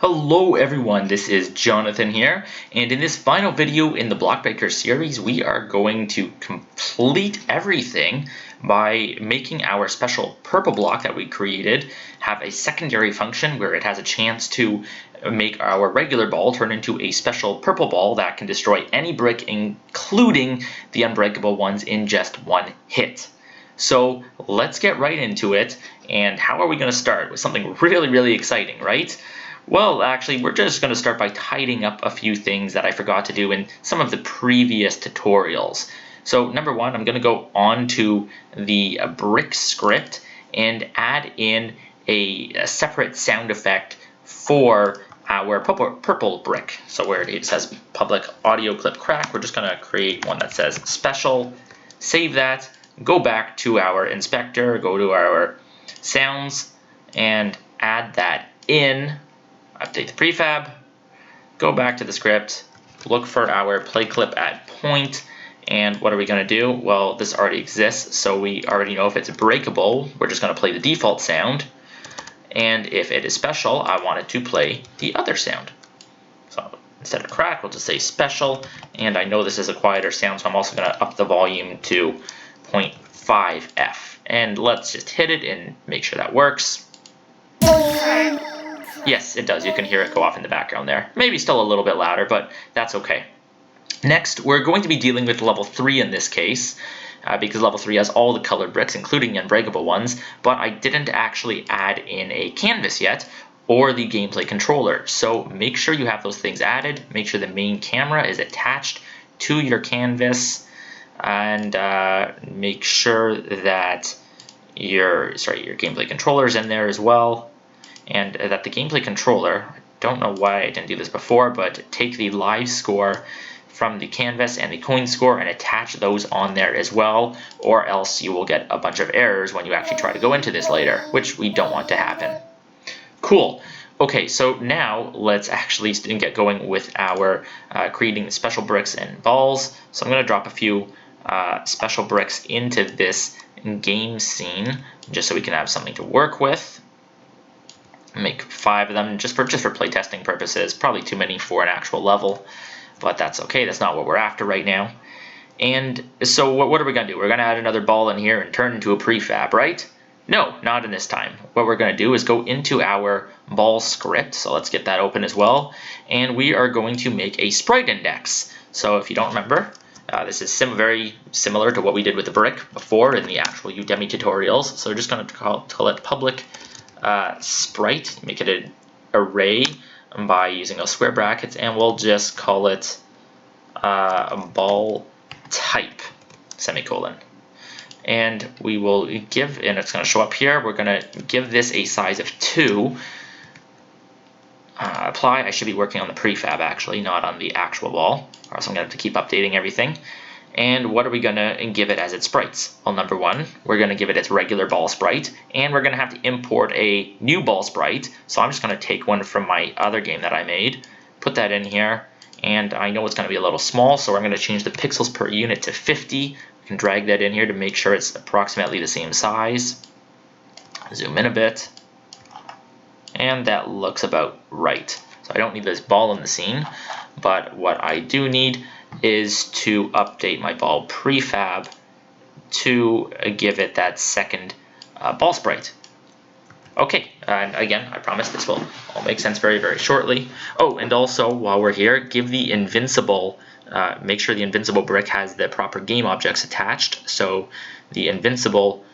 Hello everyone, this is Jonathan here, and in this final video in the Block Breaker series, we are going to complete everything by making our special purple block that we created have a secondary function where it has a chance to make our regular ball turn into a special purple ball that can destroy any brick, including the unbreakable ones, in just one hit. So let's get right into it. And how are we going to start? With something really exciting, right? Well, actually, we're just going to start by tidying up a few things that I forgot to do in some of the previous tutorials. So number one, I'm going to go on to the brick script and add in a separate sound effect for our purple brick. So where it says public audio clip crack, we're just going to create one that says special, save that, go back to our inspector, go to our sounds, and add that in. Update the prefab, go back to the script, look for our play clip at point, and what are we going to do? Well, this already exists, so we already know if it's breakable, we're just going to play the default sound, and if it is special, I want it to play the other sound. So instead of crack, we'll just say special, and I know this is a quieter sound, so I'm also going to up the volume to 0.5F, and let's just hit it and make sure that works. Yes, it does. You can hear it go off in the background there. Maybe still a little bit louder, but that's okay. Next, we're going to be dealing with level 3 in this case, because level 3 has all the colored bricks, including the unbreakable ones, but I didn't actually add in a canvas yet, or the gameplay controller. So make sure you have those things added. Make sure the main camera is attached to your canvas, and make sure that your gameplay controller is in there as well. And that the gameplay controller, I don't know why I didn't do this before, but take the live score from the canvas and the coin score and attach those on there as well, or else you will get a bunch of errors when you actually try to go into this later, which we don't want to happen. Cool. Okay, so now let's actually get going with our creating special bricks and balls. So I'm going to drop a few special bricks into this game scene, just so we can have something to work with. Make 5 of them just for playtesting purposes. Probably too many for an actual level, but that's okay. That's not what we're after right now. And so what are we going to do? We're going to add another ball in here and turn into a prefab, right? No, not in this time. What we're going to do is go into our ball script. So let's get that open as well. And we are going to make a sprite index. So if you don't remember, this is very similar to what we did with the brick before in the actual Udemy tutorials. So we're just going to call it public sprite, make it an array by using those square brackets, and we'll just call it a ball type, semicolon. And we will give, and it's going to show up here, we're going to give this a size of 2. Apply, I should be working on the prefab actually, not on the actual ball, or else I'm going to have to keep updating everything. And what are we going to give it as its sprites? Well, number one, we're going to give it its regular ball sprite, and we're going to have to import a new ball sprite. So I'm just going to take one from my other game that I made, put that in here, and I know it's going to be a little small, so I'm going to change the pixels per unit to 50. We can drag that in here to make sure it's approximately the same size. Zoom in a bit, and that looks about right. So I don't need this ball in the scene, but what I do need is to update my ball prefab to give it that second ball sprite. Okay, and again, I promise this will all make sense very shortly. Oh, and also while we're here, give the invincible, make sure the invincible brick has the proper game objects attached. So the invincible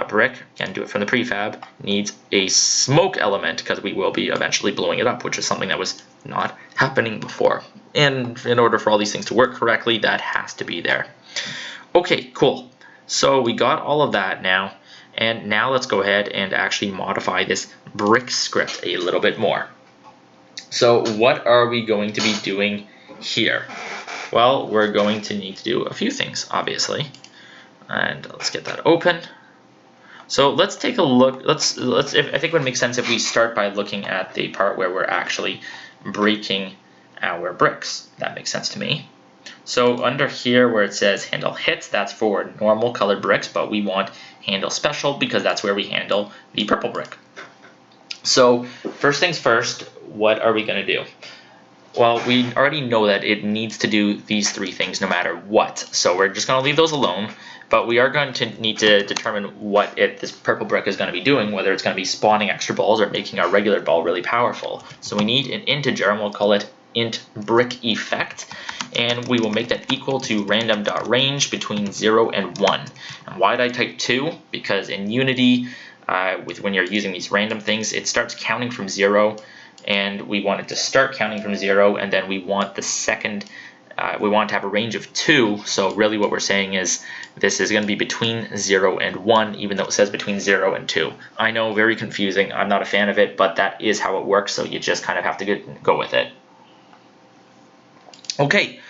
brick, again, do it from the prefab, needs a smoke element because we will be eventually blowing it up, which is something that was not happening before. And in order for all these things to work correctly, that has to be there. Okay, cool. So we got all of that now, and now let's go ahead and actually modify this brick script a little bit more. So what are we going to be doing here? Well, we're going to need to do a few things, obviously. And let's get that open. So let's take a look. I think it would make sense if we start by looking at the part where we're actually breaking our bricks. That makes sense to me. So under here where it says handle hits, that's for normal colored bricks, but we want handle special because that's where we handle the purple brick. So first things first, what are we going to do? Well, we already know that it needs to do these three things no matter what. So we're just going to leave those alone. But we are going to need to determine what this purple brick is going to be doing, whether it's going to be spawning extra balls or making our regular ball really powerful. So we need an integer, and we'll call it int brick effect. And we will make that equal to random.range between 0 and 1. And why did I type 2? Because in Unity, when you're using these random things, it starts counting from 0. And we want it to start counting from 0, and then we want the second, we want to have a range of 2. So really what we're saying is this is going to be between 0 and 1, even though it says between 0 and 2. I know, very confusing. I'm not a fan of it, but that is how it works, so you just kind of have to go with it. Okay,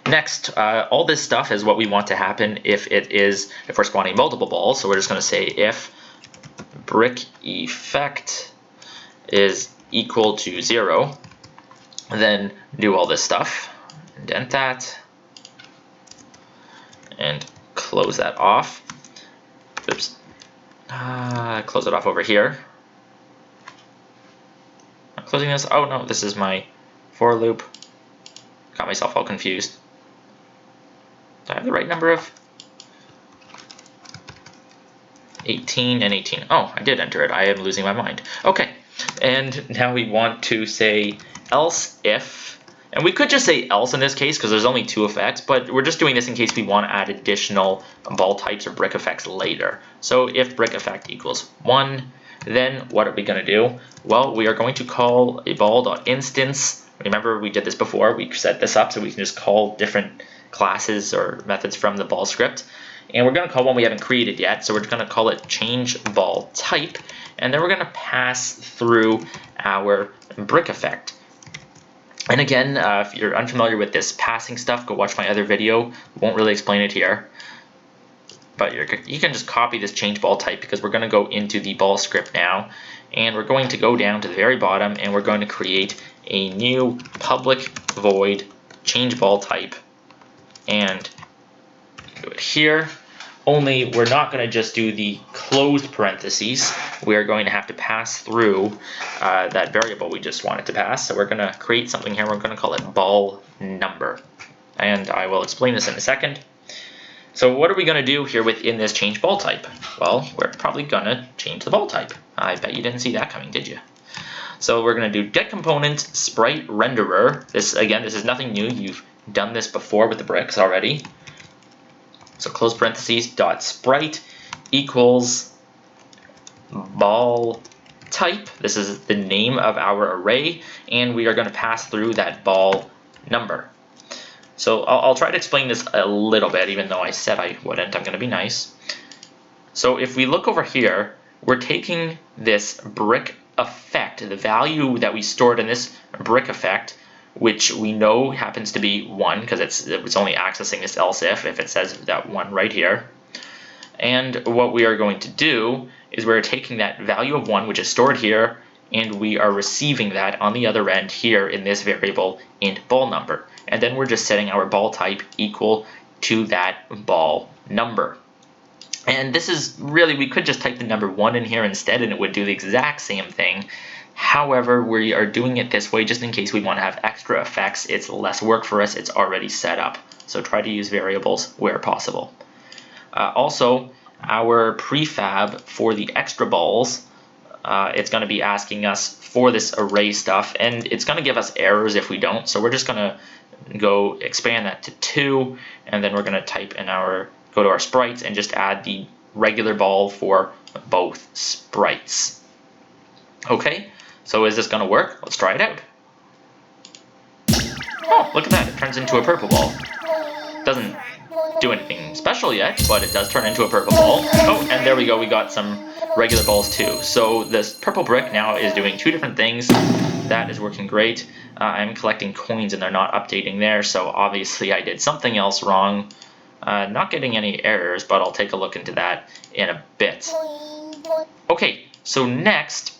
next, all this stuff is what we want to happen if we're spawning multiple balls. So we're just going to say if brick effect is equal to 0, then do all this stuff, indent that, and close that off. Oops. Close it off over here. I'm closing this. Oh no, this is my for loop. Got myself all confused. Do I have the right number of 18 and 18? Oh, I did enter it. I am losing my mind. Okay. And now we want to say else if, and we could just say else in this case because there's only 2 effects, but we're just doing this in case we want to add additional ball types or brick effects later. So if brick effect equals 1, then what are we going to do? Well, we are going to call a ball.instance. Remember, we did this before. We set this up so we can just call different classes or methods from the ball script. And we're going to call one we haven't created yet, so we're going to call it change ball type, and then we're going to pass through our brick effect. And again, if you're unfamiliar with this passing stuff, go watch my other video. Won't really explain it here, but you can just copy this change ball type because we're going to go into the ball script now, and we're going to go down to the very bottom, and we're going to create a new public void change ball type, and do it here. Only we're not going to just do the closed parentheses. We are going to have to pass through that variable we just wanted to pass. So we're going to create something here. We're going to call it ball number, and I will explain this in a second. So what are we going to do here within this change ball type? Well, we're probably going to change the ball type. I bet you didn't see that coming, did you? So we're going to do get component sprite renderer. This is nothing new. You've done this before with the bricks already. So close parentheses dot sprite equals ball type. This is the name of our array, and we are going to pass through that ball number. So I'll try to explain this a little bit, even though I said I wouldn't. I'm going to be nice. So if we look over here, we're taking this brick effect, the value that we stored in this brick effect, which we know happens to be 1 because it's only accessing this else if it says that 1 right here. And what we are going to do is we're taking that value of 1, which is stored here, and we are receiving that on the other end here in this variable int ball number. And then we're just setting our ball type equal to that ball number. And this is really, we could just type the number 1 in here instead and it would do the exact same thing. However, we are doing it this way just in case we want to have extra effects. It's less work for us. It's already set up. So try to use variables where possible. Also, our prefab for the extra balls, it's going to be asking us for this array stuff, and it's going to give us errors if we don't. So we're just going to go expand that to 2, and then we're going to type in go to our sprites and just add the regular ball for both sprites. Okay. So is this going to work? Let's try it out. Oh, look at that. It turns into a purple ball. Doesn't do anything special yet, but it does turn into a purple ball. Oh, and there we go. We got some regular balls too. So this purple brick now is doing 2 different things. That is working great. I'm collecting coins and they're not updating there, so obviously I did something else wrong. Not getting any errors, but I'll take a look into that in a bit. Okay, so next,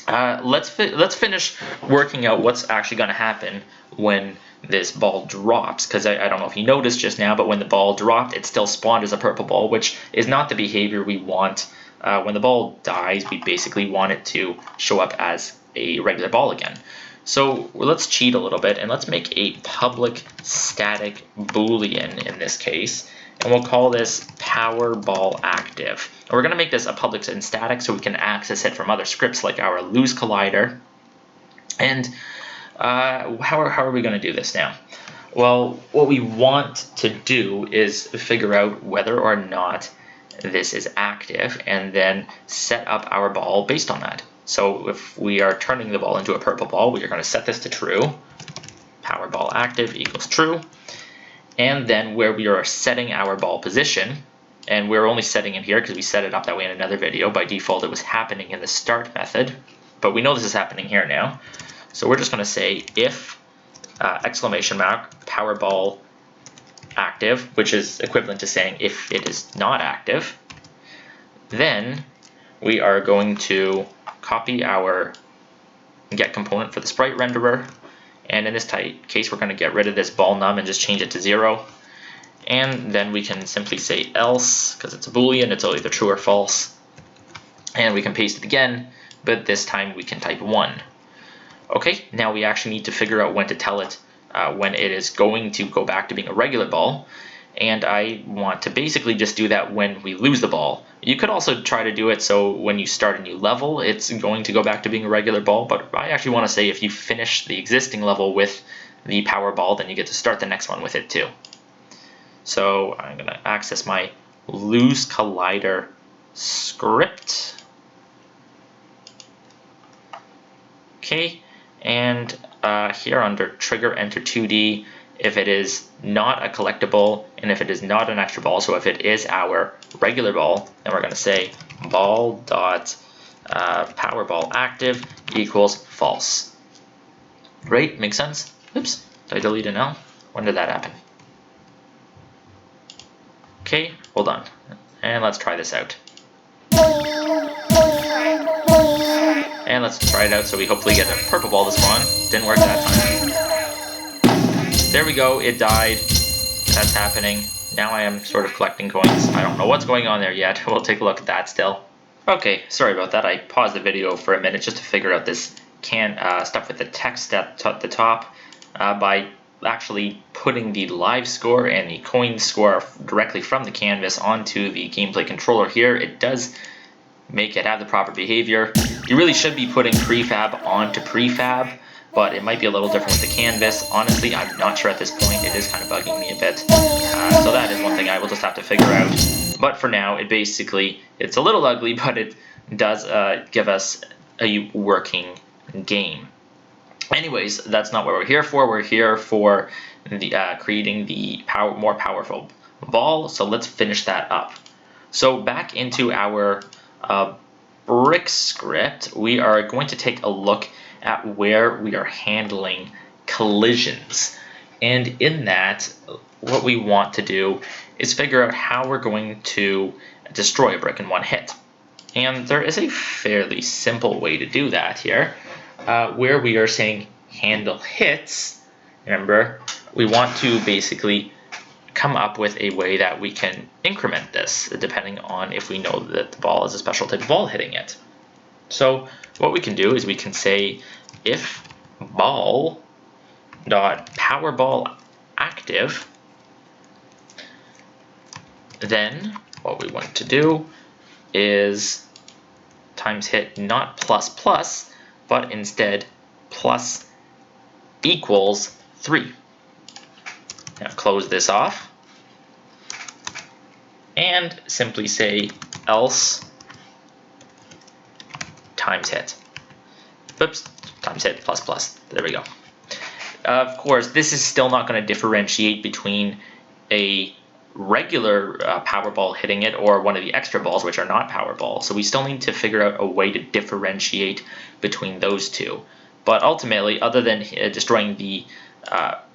let's finish working out what's actually going to happen when this ball drops, because I don't know if you noticed just now, but when the ball dropped, it still spawned as a purple ball, which is not the behavior we want. When the ball dies, we basically want it to show up as a regular ball again. So let's cheat a little bit and let's make a public static boolean in this case, and we'll call this Powerball active. And we're going to make this a public and static so we can access it from other scripts like our lose collider. And how are we going to do this now? Well, what we want to do is figure out whether or not this is active and then set up our ball based on that. So if we are turning the ball into a purple ball, we are going to set this to true. Powerball active equals true. And then where we are setting our ball position, and we're only setting it here because we set it up that way in another video. By default, it was happening in the start method, but we know this is happening here now. So we're just going to say if exclamation mark Powerball active, which is equivalent to saying if it is not active, then we are going to copy our get component for the sprite renderer, and in this case we're going to get rid of this ball num and just change it to 0, and then we can simply say else, because it's a boolean, it's either true or false, and we can paste it again, but this time we can type 1. Okay, now we actually need to figure out when to tell it when it is going to go back to being a regular ball, and I want to basically just do that when we lose the ball. You could also try to do it so when you start a new level it's going to go back to being a regular ball, but I actually want to say if you finish the existing level with the power ball, then you get to start the next one with it too. So I'm going to access my lose collider script. Okay, and here under trigger enter 2D, if it is not a collectible and if it is not an extra ball, so if it is our regular ball, then we're going to say ball dot powerball active equals false. Right? Makes sense? Oops, did I delete an L? When did that happen? Okay, hold on, and let's try this out. And let's try it out so we hopefully get a purple ball to spawn. Didn't work that time. There we go, it died. That's happening. Now I am sort of collecting coins. I don't know what's going on there yet. We'll take a look at that still. Okay, sorry about that. I paused the video for a minute just to figure out this stuff with the text at the top by actually putting the live score and the coin score directly from the canvas onto the gameplay controller here. It does make it have the proper behavior. You really should be putting prefab onto prefab, but it might be a little different with the canvas. Honestly, I'm not sure at this point. It is kind of bugging me a bit. So that is one thing I will just have to figure out. But for now, it's a little ugly, but it does give us a working game. Anyways, that's not what we're here for. We're here for the creating the more powerful ball. So let's finish that up. So back into our brick script, we are going to take a look at where we are handling collisions. And in that, what we want to do is figure out how we're going to destroy a brick in one hit. And there is a fairly simple way to do that here, where we are saying handle hits. Remember, we want to basically come up with a way that we can increment this depending on if we know that the ball is a special type of ball hitting it. So what we can do is we can say if ball dot powerball active, then what we want to do is times hit not plus plus, but instead plus equals 3. Now close this off and simply say else times hit. Oops, times hit plus plus. There we go. Of course, this is still not going to differentiate between a regular Powerball hitting it or one of the extra balls which are not Powerball. So we still need to figure out a way to differentiate between those two. But ultimately, other than destroying the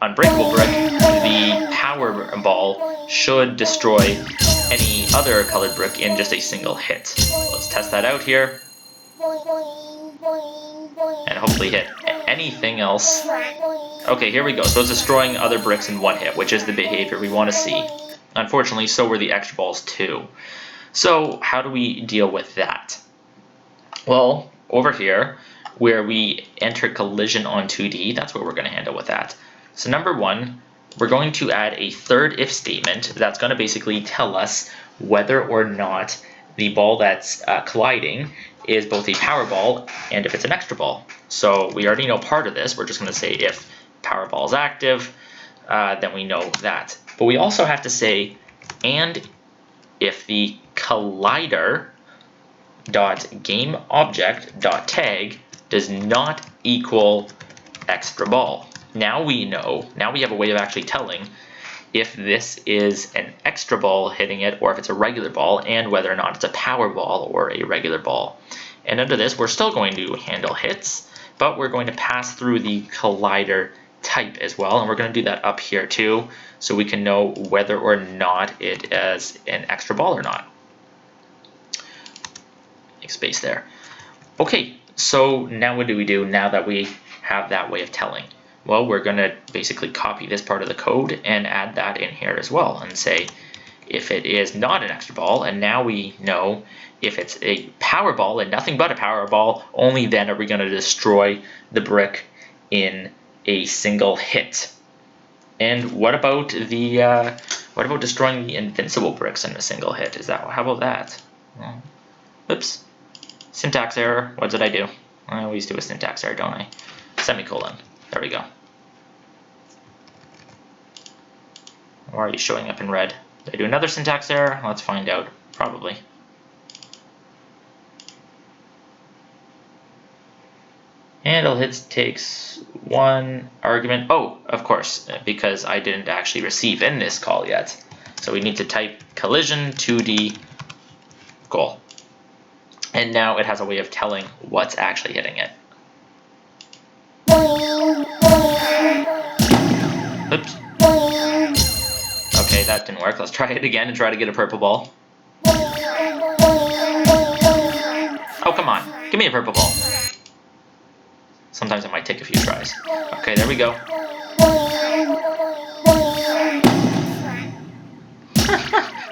unbreakable brick, the Powerball should destroy any other colored brick in just a single hit. Let's test that out here. And hopefully hit anything else. Okay, here we go. So it's destroying other bricks in one hit, which is the behavior we want to see. Unfortunately, so were the extra balls too. So how do we deal with that? Well, over here, where we enter collision on 2D, that's what we're going to handle with that. So number one, we're going to add a third if statement that's going to basically tell us whether or not the ball that's colliding is both a power ball and if it's an extra ball. So we already know part of this. We're just going to say if power ball is active, then we know that. But we also have to say, and if the collider dot game object dot tag does not equal extra ball. Now we know, now we have a way of actually telling if this is an extra ball hitting it or if it's a regular ball, and whether or not it's a power ball or a regular ball. And under this, we're still going to handle hits, but we're going to pass through the collider type as well, and we're going to do that up here too, so we can know whether or not it is an extra ball or not. Make space there. Okay, so now what do we do now that we have that way of telling? Well, we're going to basically copy this part of the code and add that in here as well and say if it is not an extra ball, and now we know if it's a power ball and nothing but a power ball, only then are we going to destroy the brick in a single hit. And what about destroying the invincible bricks in a single hit? How about that? Well, oops. Syntax error. What did I do? I always do a syntax error, don't I? Semicolon. There we go. Why are you showing up in red? Did I do another syntax error? Let's find out. Probably. Handle hits takes one argument. Oh, of course, because I didn't actually receive in this call yet. So we need to type collision 2D goal. And now it has a way of telling what's actually hitting it. Oops. Okay, that didn't work. Let's try it again and try to get a purple ball. Oh, come on. Give me a purple ball. Sometimes it might take a few tries. Okay, there we go.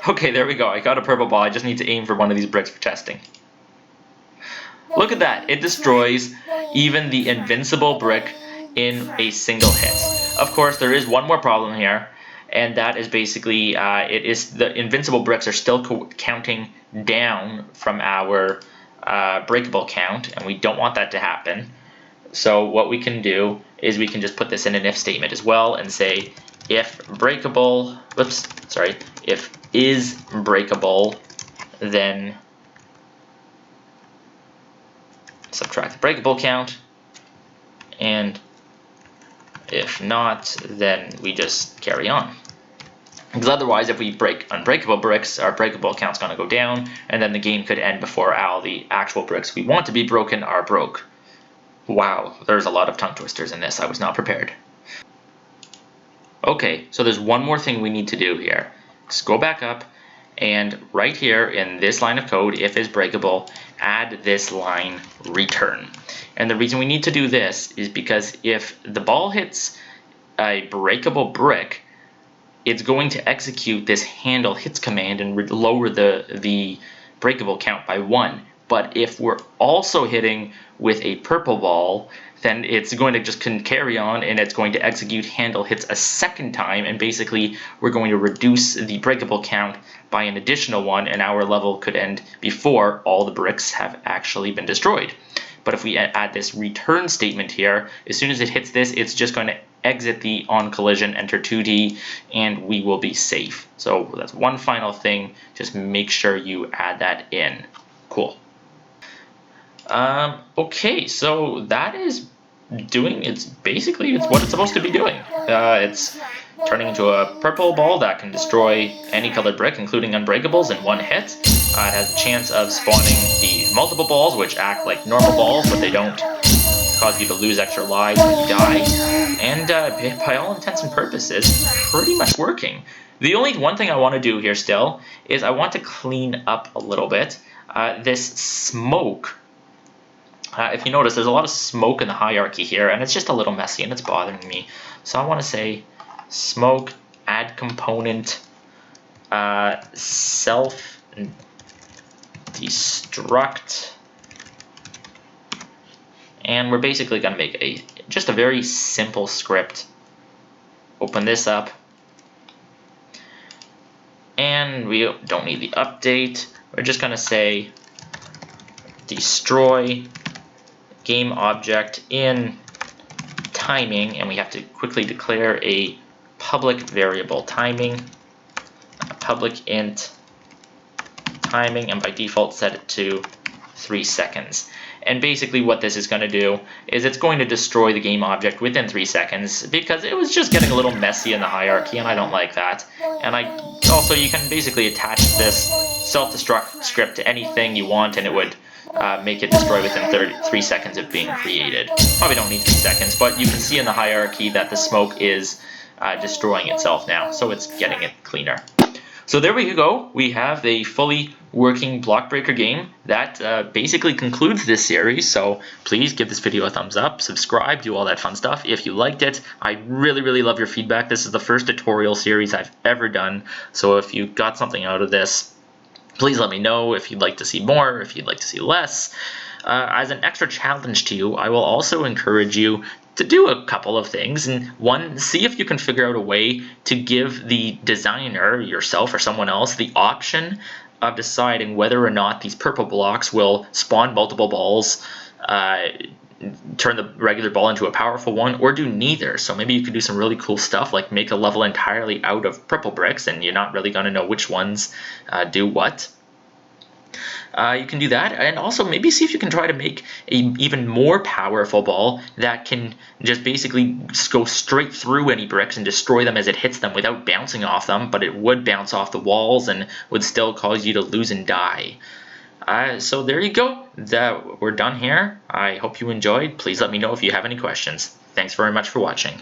Okay, there we go. I got a purple ball. I just need to aim for one of these bricks for testing. Look at that. It destroys even the invincible brick in a single hit. Of course, there is one more problem here, and that is basically the invincible bricks are still counting down from our breakable count, and we don't want that to happen. So what we can do is we can just put this in an if statement as well and say if breakable, if is breakable, then subtract the breakable count, and if not, then we just carry on. Because otherwise, if we break unbreakable bricks, our breakable count's going to go down, and then the game could end before all the actual bricks we want to be broken are broke. Wow, there's a lot of tongue twisters in this. I was not prepared. Okay, so there's one more thing we need to do here. Just go back up, and right here in this line of code, if is breakable, add this line return. And the reason we need to do this is because if the ball hits a breakable brick, it's going to execute this handle hits command and lower the breakable count by 1. But if we're also hitting with a purple ball, then it's going to just carry on, and it's going to execute handle hits a second time, and basically we're going to reduce the breakable count by an additional 1, and our level could end before all the bricks have actually been destroyed. But if we add this return statement here, as soon as it hits this, it's just going to exit the on collision, enter 2D, and we will be safe. So that's one final thing. Just make sure you add that in. Cool. Okay, so that is it's what it's supposed to be doing. It's turning into a purple ball that can destroy any colored brick, including unbreakables, in one hit. It has a chance of spawning the multiple balls, which act like normal balls, but they don't cause you to lose extra lives when you die. And by all intents and purposes, pretty much working. The only one thing I want to do here still is I want to clean up a little bit. This smoke. If you notice, there's a lot of smoke in the hierarchy here, and it's just a little messy, and it's bothering me. So I want to say smoke, add component, self destruct, And we're basically going to make just a very simple script. Open this up. And we don't need the update. We're just going to say destroy game object in timing, and we have to quickly declare a public variable timing, a public int timing, and by default set it to 3 seconds. And basically what this is going to do is it's going to destroy the game object within 3 seconds, because it was just getting a little messy in the hierarchy, and I don't like that. And also you can basically attach this self-destruct script to anything you want, and it would make it destroy within 3 seconds of being created. Probably don't need 3 seconds, but you can see in the hierarchy that the smoke is destroying itself now, so it's getting it cleaner. So there we go. We have a fully working block breaker game that basically concludes this series. So please give this video a thumbs up, subscribe, do all that fun stuff if you liked it. I really love your feedback. This is the first tutorial series I've ever done, so if you got something out of this, please let me know if you'd like to see more, if you'd like to see less. As an extra challenge to you, I will also encourage you to do a couple of things. And one, see if you can figure out a way to give the designer, yourself or someone else, the option of deciding whether or not these purple blocks will spawn multiple balls, turn the regular ball into a powerful one, or do neither. So maybe you could do some really cool stuff, like make a level entirely out of purple bricks, and you're not really going to know which ones do what. You can do that, and also maybe see if you can try to make an even more powerful ball that can just basically go straight through any bricks and destroy them as it hits them without bouncing off them, but it would bounce off the walls and would still cause you to lose and die. So there you go. We're done here. I hope you enjoyed. Please let me know if you have any questions. Thanks very much for watching.